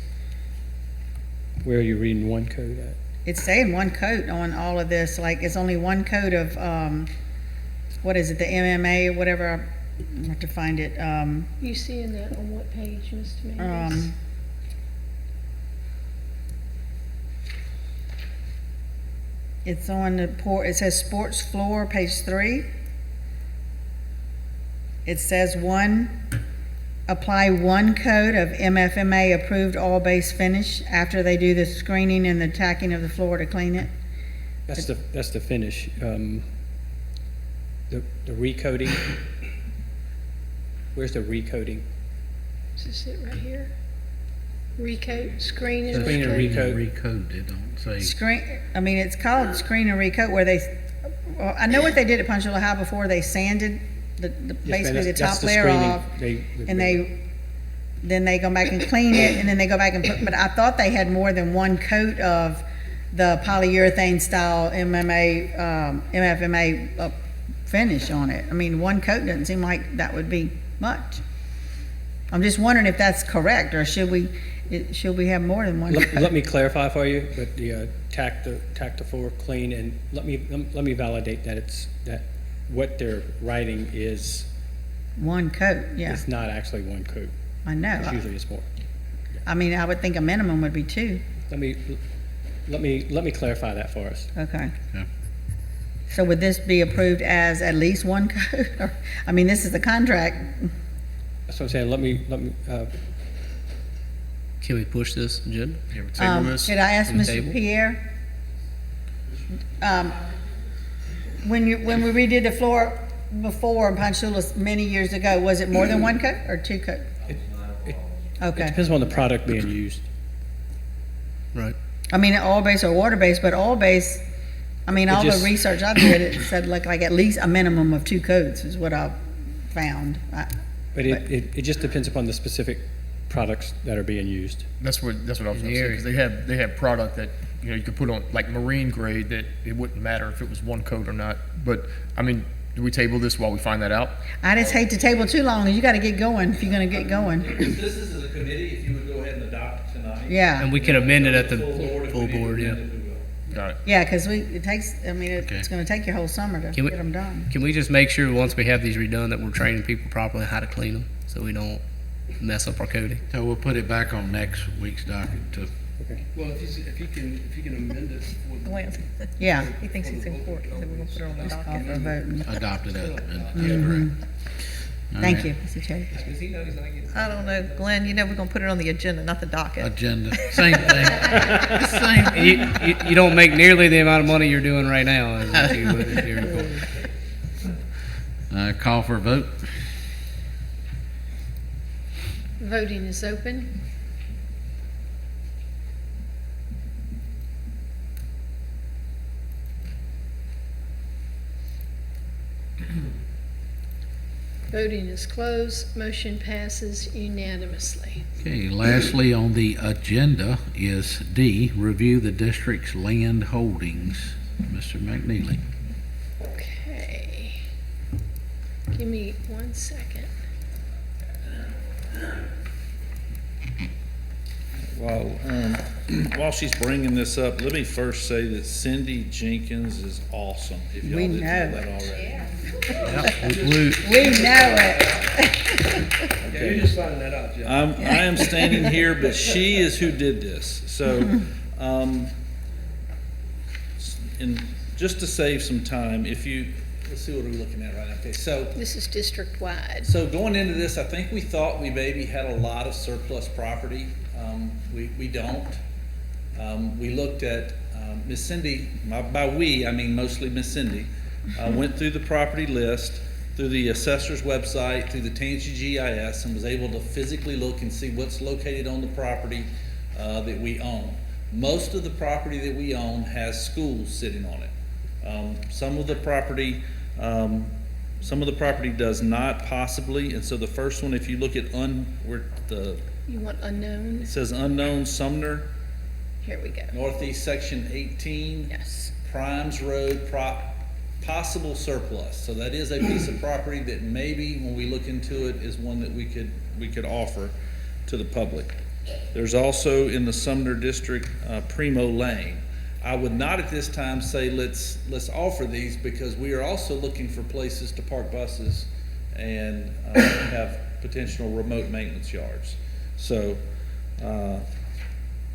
Where are you reading one code at? It's saying one coat on all of this, like, it's only one coat of, what is it, the MMA or whatever, I have to find it, You seeing that on what page, Mr. Mays? It's on it says sports floor, page 3. It says apply one coat of MFMA approved all-base finish after they do the screening and the tacking of the floor to clean it. That's the finish. The recoating. Where's the recoating? Is this it right here? Recoat, screen and Screen and recoat. recoat. Recode, it don't say. It's called screen and recoat where well, I know what they did at Punchula High before, they sanded basically the top layer off. And then they go back and clean it, and then they go back and but I thought they had more than one coat of the polyurethane style MFMA finish on it. I mean, one coat doesn't seem like that would be much. I'm just wondering if that's correct, or should we have more than one coat? Let me clarify for you, but the tack the floor clean, and let me validate that what they're writing is One coat, yeah, it's not actually one coat. I know. Usually it's more. I mean, I would think a minimum would be 2. Let me clarify that for us. Okay. Okay. So would this be approved as at least one coat? Or, I mean, this is the contract. That's what I'm saying. Let me. Can we push this agenda? Yeah, we table this. Did I ask On the Mr. table? Pierre? When we redid the floor before in Ponchula many years ago, was it more than one coat or 2 coat? It Okay. depends on the product being used. Right. I mean, oil-based or water-based, but oil-based, I mean, It all the just- research I did, it said like at least a minimum of 2 coats is what I found. But it just depends upon the specific products that are being used. That's what I was going to say, area. because they have product that, you could put on, like marine grade, that it wouldn't matter if it was one coat or not. But, I mean, do we table this while we find that out? I just hate to table too long, you gotta get going if you're gonna get going. This is as a committee, if you would go ahead and adopt it tonight. Yeah. And we can amend it at the If full we need to board, yeah. amend it, we will. Got it. Yeah, because it's Okay. gonna take your whole summer to Can we- get them done. Can we just make sure, once we have these redone, that we're training people properly how to clean them, so we don't mess up our coding? So we'll put it back on next week's docket to, Well, if you can amend it with Glenn, Yeah. he thinks it's important, so we're gonna put it on the Call for a docket. vote. and- adopt it as amended. That's correct. All Thank right. you, Mr. Chair. I don't know, Glenn, we're gonna put it on the agenda, not the docket. Agenda, same thing. Same. You don't make nearly the amount of money you're doing right now as what you would if you're recording. Call for a vote. Voting is open. Voting is closed. Motion passes unanimously. Okay, lastly on the agenda is D, review the district's land holdings. Mr. McNeely. Okay. Give me 1 second. While she's bringing this up, let me first say that Cindy Jenkins is awesome, if y'all We didn't know. know that already. We know it. Yeah, you're just finding that out, Jeff. I am standing here, but she is who did this. So, and just to save some time, let's see what we're looking at right now. Okay, so This is district-wide. So going into this, I think we thought we maybe had a lot of surplus property. We don't. We looked at, Miss Cindy, by we, I mean mostly Miss Cindy, went through the property list, through the assessor's website, through the Tansy GIS, and was able to physically look and see what's located on the property that we own. Most of the property that we own has schools sitting on it. Some of the property Some of the property does not possibly, and so the first one, if you look at where You want unknown? it says unknown Sumner, Here we go. Northeast Section 18, Yes. Primes Road, possible surplus. So that is a piece of property that maybe, when we look into it, is one that we could offer to the public. There's also in the Sumner District, Primo Lane. I would not at this time say let's offer these, because we are also looking for places to park buses and have potential remote maintenance yards. So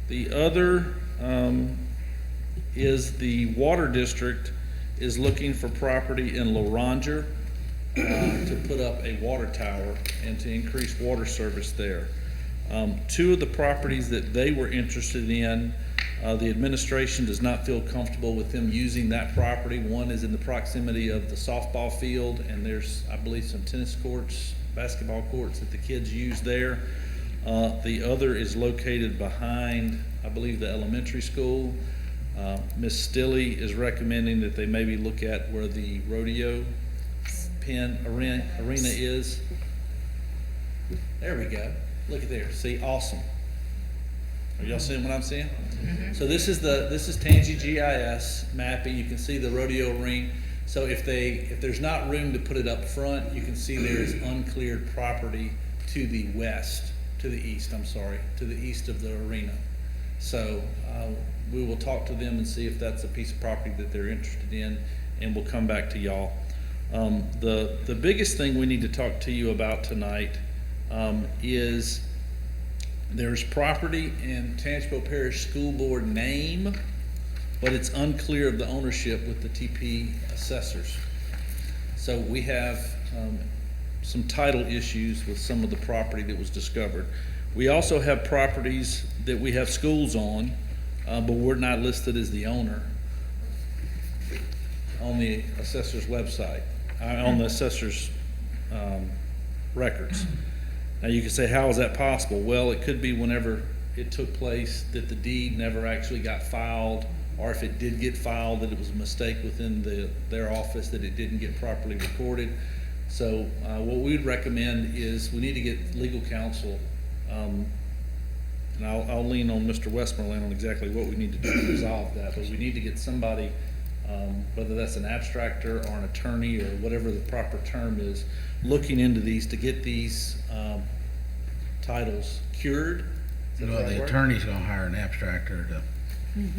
the other is the Water District is looking for property in Loranger to put up a water tower and to increase water service there. Two of the properties that they were interested in, the administration does not feel comfortable with them using that property. One is in the proximity of the softball field, and there's, I believe, some tennis courts, basketball courts that the kids use there. The other is located behind, I believe, the elementary school. Ms. Stilley is recommending that they maybe look at where the rodeo arena is. There we go. Look at there. See, awesome. Are y'all seeing what I'm seeing? So this is Tangi GIS mapping. You can see the rodeo ring. So if there's not room to put it up front, you can see there is uncleared property to the east of the arena. So we will talk to them and see if that's a piece of property that they're interested in, and we'll come back to y'all. The biggest thing we need to talk to you about tonight is there's property in Tangipahoa Parish School Board name, but it's unclear of the ownership with the TP assessors. So we have some title issues with some of the property that was discovered. We also have properties that we have schools on, but we're not listed as the owner on the assessor's website, on the assessor's records. Now you can say, how is that possible? Well, it could be whenever it took place that the deed never actually got filed, or if it did get filed, that it was a mistake within their office, that it didn't get properly recorded. So what we would recommend is we need to get legal counsel, and I'll lean on Mr. Westmoreland on exactly what we need to do to resolve that, but we need to get somebody, whether that's an abstractor or an attorney or whatever the proper term is, looking into these to get these titles cured. Is that the Well, right the word? attorney's gonna hire an abstractor to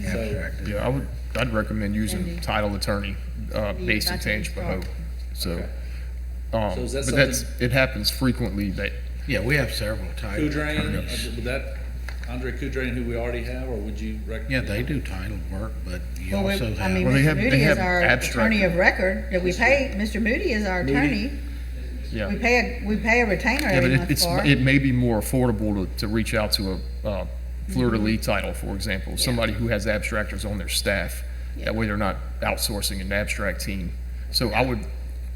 abstract it. Yeah, I'd recommend using title attorney, based in Tangipahoa. So, Okay. So is that but that's, something- it happens frequently that, Yeah, we have several title Coudrain, attorneys. would that, Andre Coudrain, who we already have, or would you Yeah, recommend? they do title work, but you Well, also I mean, have, Well, they Mr. have- Moody they is have our abstract- attorney of record that we pay. Mr. Moody is our attorney. yeah. We pay a retainer Yeah, every but month it's, for. it may be more affordable to reach out to a fleur-de-lis title, for example, somebody who has abstractors on their staff. Yeah. That way they're not outsourcing an abstract team. So I would,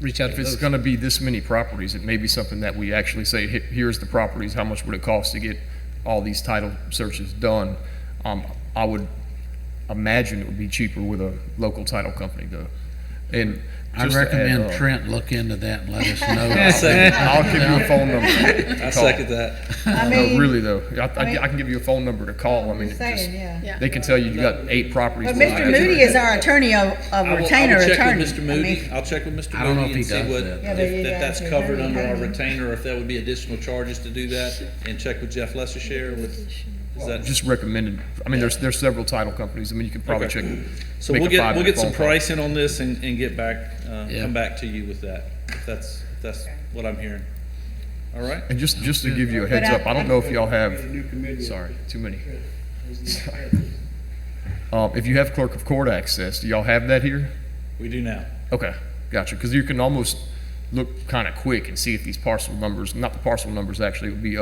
Reach out if to it's those. gonna be this many properties, it may be something that we actually say, here's the properties, how much would it cost to get all these title searches done? I would imagine it would be cheaper with a local title company though. And I just to add, recommend Trent look into that and let us I'll give you a phone number. to I call. second that. I No, mean, really though, I mean- can give you a phone number to call. I mean, I'm it saying, just, yeah. Yeah. they can tell you got 8 properties. But with Mr. abstract. Moody is our attorney of retainer I will check attorney. with Mr. I Moody. mean, I'll check with Mr. I don't know Moody if he and see does what, that. Yeah, but if yeah, that's it's covered attorney under our payment. retainer, or if that would be additional charges to do that, and check with Jeff Lessershare with, is that? Just recommended. I mean, there's several title companies. I mean, you could probably Okay. check. So make we'll a get 5-minute some phone call. pricing on this and get back, Yeah. come back to you with that, if that's what I'm hearing. All right? And just to give you a heads up, I don't know if y'all have. Sorry, too many. If you have clerk of court access, do y'all have that here? We do now. Okay, gotcha. Because you can almost look kind of quick and see if these parcel numbers, not the parcel numbers actually, it would be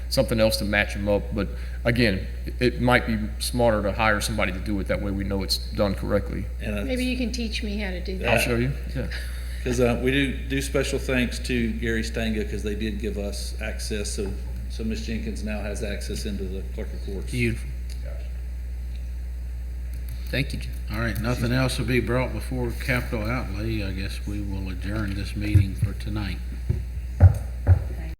something else to match them up. But again, it might be smarter to hire somebody to do it. That way we know it's done correctly. And Maybe you can teach me how to do I'll that. show you. Yeah. because we do special thanks to Gary Stanga, because they did give us access, so Ms. Jenkins now has access into the clerk of courts. Beautiful. Thank you, Jim. All right, nothing else will be brought before capital outlay. I guess we will adjourn this meeting for tonight.